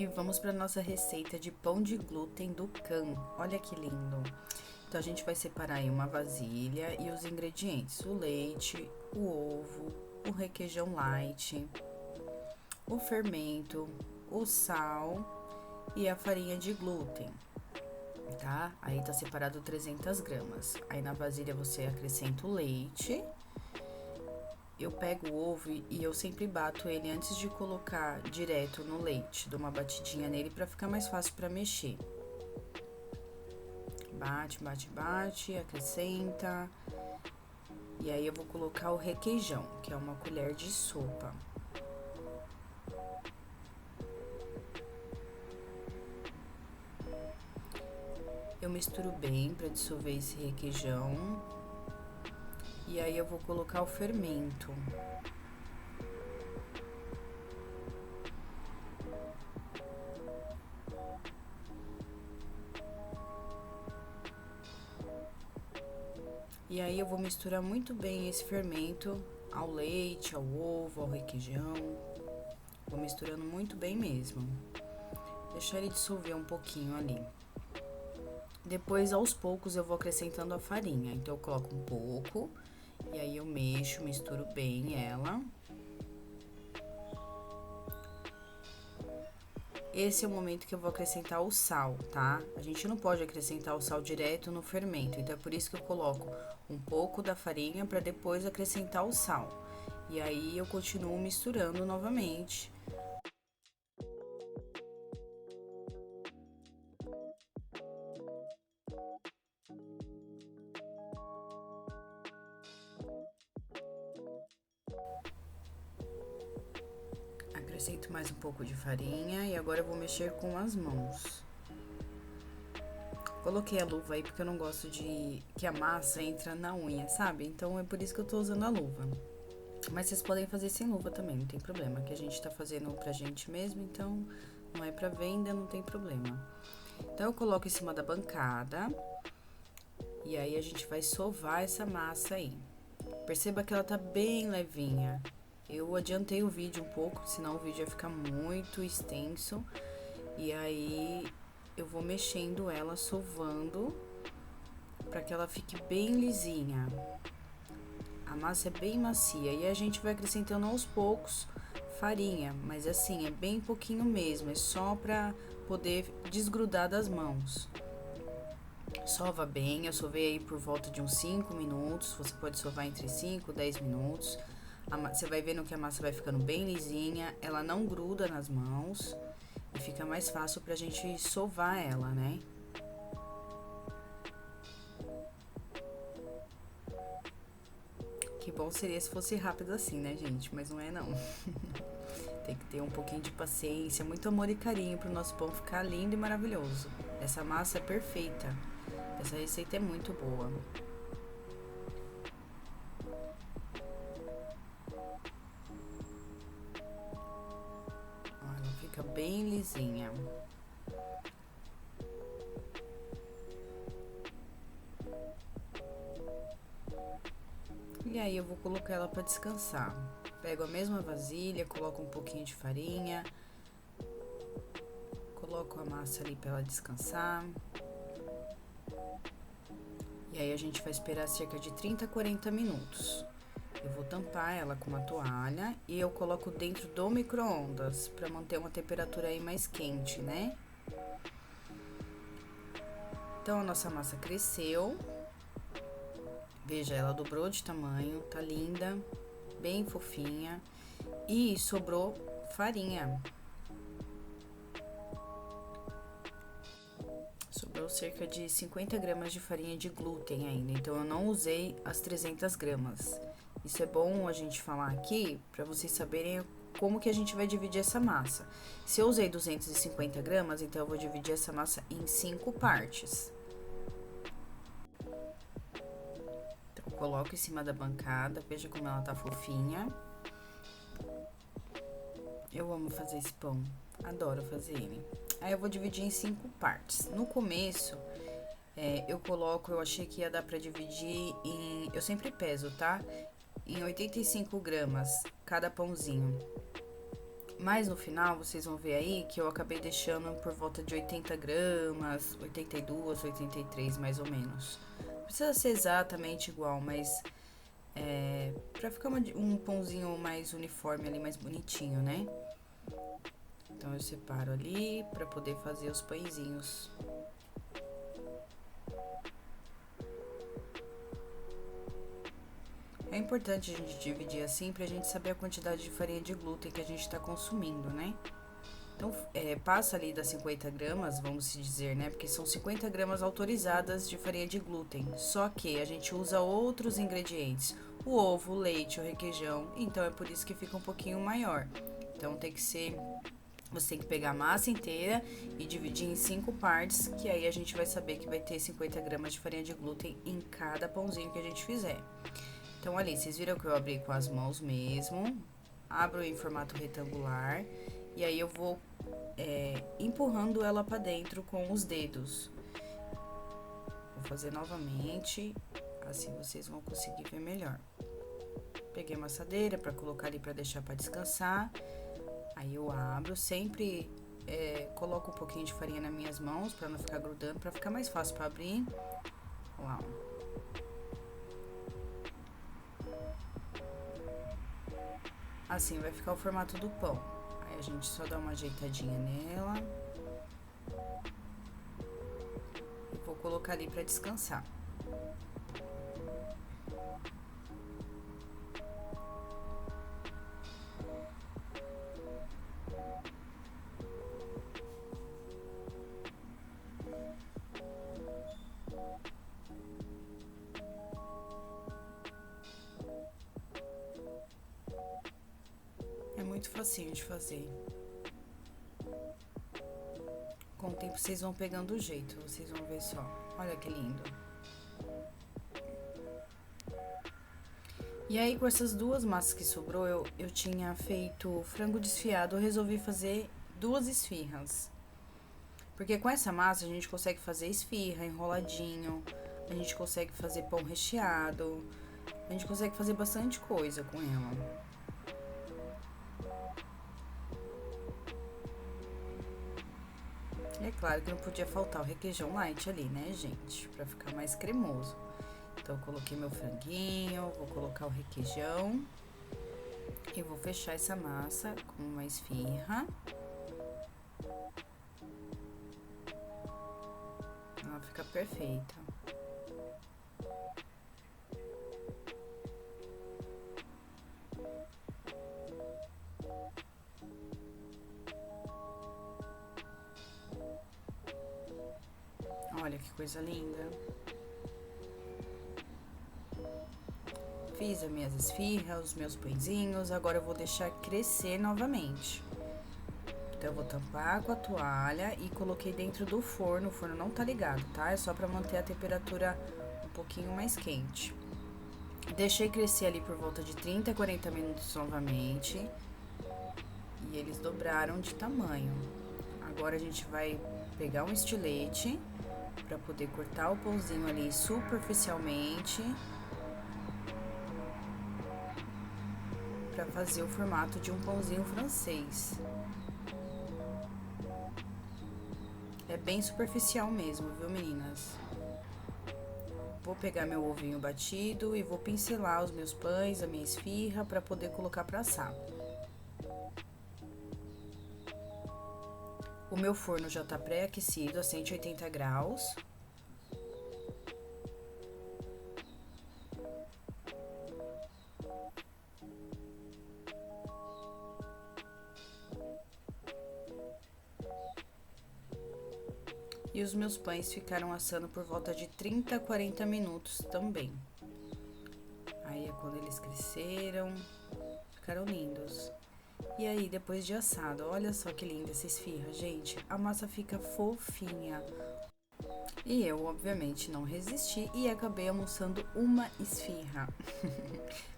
E vamos para nossa receita de pão de glúten do Can. Olha que lindo! Então, a gente vai separar aí uma vasilha e os ingredientes: o leite, o ovo, o requeijão light, o fermento, o sal e a farinha de glúten, tá? Aí tá separado 300 gramas. Aí na vasilha você acrescenta o leite. Eu pego o ovo e eu sempre bato ele antes de colocar direto no leite. Dou uma batidinha nele para ficar mais fácil para mexer. Bate, bate, bate, acrescenta. E aí eu vou colocar o requeijão, que é uma colher de sopa. Eu misturo bem para dissolver esse requeijão. E aí eu vou colocar o fermento. E aí eu vou misturar muito bem esse fermento ao leite, ao ovo, ao requeijão. Vou misturando muito bem mesmo. Deixar ele dissolver um pouquinho ali. Depois, aos poucos, eu vou acrescentando a farinha. Então, eu coloco um pouco e aí eu mexo, misturo bem ela. Esse é o momento que eu vou acrescentar o sal, tá? A gente não pode acrescentar o sal direto no fermento, então é por isso que eu coloco um pouco da farinha para depois acrescentar o sal. E aí eu continuo misturando novamente. Acrescento mais um pouco de farinha e agora eu vou mexer com as mãos. Coloquei a luva aí porque eu não gosto de que a massa entra na unha, sabe? Então é por isso que eu tô usando a luva. Mas vocês podem fazer sem luva também, não tem problema, que a gente tá fazendo pra gente mesmo, então não é pra venda, não tem problema. Então eu coloco em cima da bancada e aí a gente vai sovar essa massa aí. Perceba que ela tá bem levinha. Eu adiantei o vídeo um pouco, senão o vídeo ia ficar muito extenso. E aí eu vou mexendo ela, sovando, para que ela fique bem lisinha. A massa é bem macia e a gente vai acrescentando aos poucos farinha, mas assim, é bem pouquinho mesmo, é só para poder desgrudar das mãos. Sova bem, eu sovei aí por volta de uns 5 minutos, você pode sovar entre 5 e 10 minutos. Você vai vendo que a massa vai ficando bem lisinha, ela não gruda nas mãos e fica mais fácil pra gente sovar ela, né? Que bom seria se fosse rápido assim, né, gente? Mas não é não. Tem que ter um pouquinho de paciência, muito amor e carinho pro nosso pão ficar lindo e maravilhoso. Essa massa é perfeita. Essa receita é muito boa. Ó, ela fica bem lisinha. E aí eu vou colocar ela para descansar. Pego a mesma vasilha, coloco um pouquinho de farinha, coloco a massa ali para ela descansar. E aí a gente vai esperar cerca de 30 a 40 minutos. Eu vou tampar ela com uma toalha e eu coloco dentro do micro-ondas para manter uma temperatura aí mais quente, né? Então a nossa massa cresceu. Veja, ela dobrou de tamanho, tá linda, bem fofinha. E sobrou farinha. Sobrou cerca de 50 gramas de farinha de glúten ainda, então eu não usei as 300 gramas. Isso é bom a gente falar aqui, para vocês saberem como que a gente vai dividir essa massa. Se eu usei 250 gramas, então eu vou dividir essa massa em 5 partes. Então, eu coloco em cima da bancada, veja como ela tá fofinha. Eu amo fazer esse pão, adoro fazer ele. Aí eu vou dividir em 5 partes. No começo, eu achei que ia dar pra dividir em, eu sempre peso, tá? Em 85 gramas cada pãozinho. Mas no final, vocês vão ver aí que eu acabei deixando por volta de 80 gramas, 82, 83 mais ou menos. Não precisa ser exatamente igual, mas pra ficar um pãozinho mais uniforme ali, mais bonitinho, né? Então eu separo ali pra poder fazer os pãezinhos. É importante a gente dividir assim pra gente saber a quantidade de farinha de glúten que a gente tá consumindo, né? Então, passa ali das 50 gramas, vamos se dizer, né? Porque são 50 gramas autorizadas de farinha de glúten. Só que a gente usa outros ingredientes. O ovo, o leite, o requeijão. Então, é por isso que fica um pouquinho maior. Então, tem que ser... Você tem que pegar a massa inteira e dividir em 5 partes, que aí a gente vai saber que vai ter 50 gramas de farinha de glúten em cada pãozinho que a gente fizer. Então, ali, vocês viram que eu abri com as mãos mesmo. Abro em formato retangular. E aí, eu vou empurrando ela pra dentro com os dedos. Vou fazer novamente, assim vocês vão conseguir ver melhor. Peguei a amassadeira pra colocar ali pra deixar pra descansar. Aí eu abro, sempre coloco um pouquinho de farinha nas minhas mãos pra não ficar grudando, pra ficar mais fácil pra abrir. Uau! Assim vai ficar o formato do pão. Aí a gente só dá uma ajeitadinha nela. E vou colocar ali pra descansar. É muito facinho de fazer. Com o tempo vocês vão pegando o jeito, vocês vão ver só. Olha que lindo. E aí, com essas duas massas que sobrou, eu tinha feito frango desfiado, eu resolvi fazer 2 esfirras. Porque com essa massa a gente consegue fazer esfirra, enroladinho, a gente consegue fazer pão recheado, a gente consegue fazer bastante coisa com ela. E é claro que não podia faltar o requeijão light ali, né, gente? Pra ficar mais cremoso. Então, eu coloquei meu franguinho, vou colocar o requeijão. E vou fechar essa massa com uma esfirra. Ela fica perfeita. Olha que coisa linda. Fiz as minhas esfirras, os meus pãezinhos, agora eu vou deixar crescer novamente. Então, eu vou tampar com a toalha e coloquei dentro do forno. O forno não tá ligado, tá? É só pra manter a temperatura um pouquinho mais quente. Deixei crescer ali por volta de 30 a 40 minutos novamente. E eles dobraram de tamanho. Agora, a gente vai pegar um estilete pra poder cortar o pãozinho ali superficialmente. Pra fazer o formato de um pãozinho francês. É bem superficial mesmo, viu, meninas? Vou pegar meu ovinho batido e vou pincelar os meus pães, a minha esfirra, pra poder colocar pra assar. O meu forno já tá pré-aquecido a 180 graus. E os meus pães ficaram assando por volta de 30 a 40 minutos também. Aí é quando eles cresceram, ficaram lindos. E aí, depois de assado, olha só que linda essa esfirra, gente. A massa fica fofinha. E eu, obviamente, não resisti e acabei almoçando uma esfirra.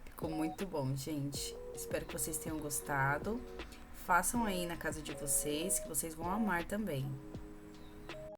Ficou muito bom, gente. Espero que vocês tenham gostado. Façam aí na casa de vocês, que vocês vão amar também.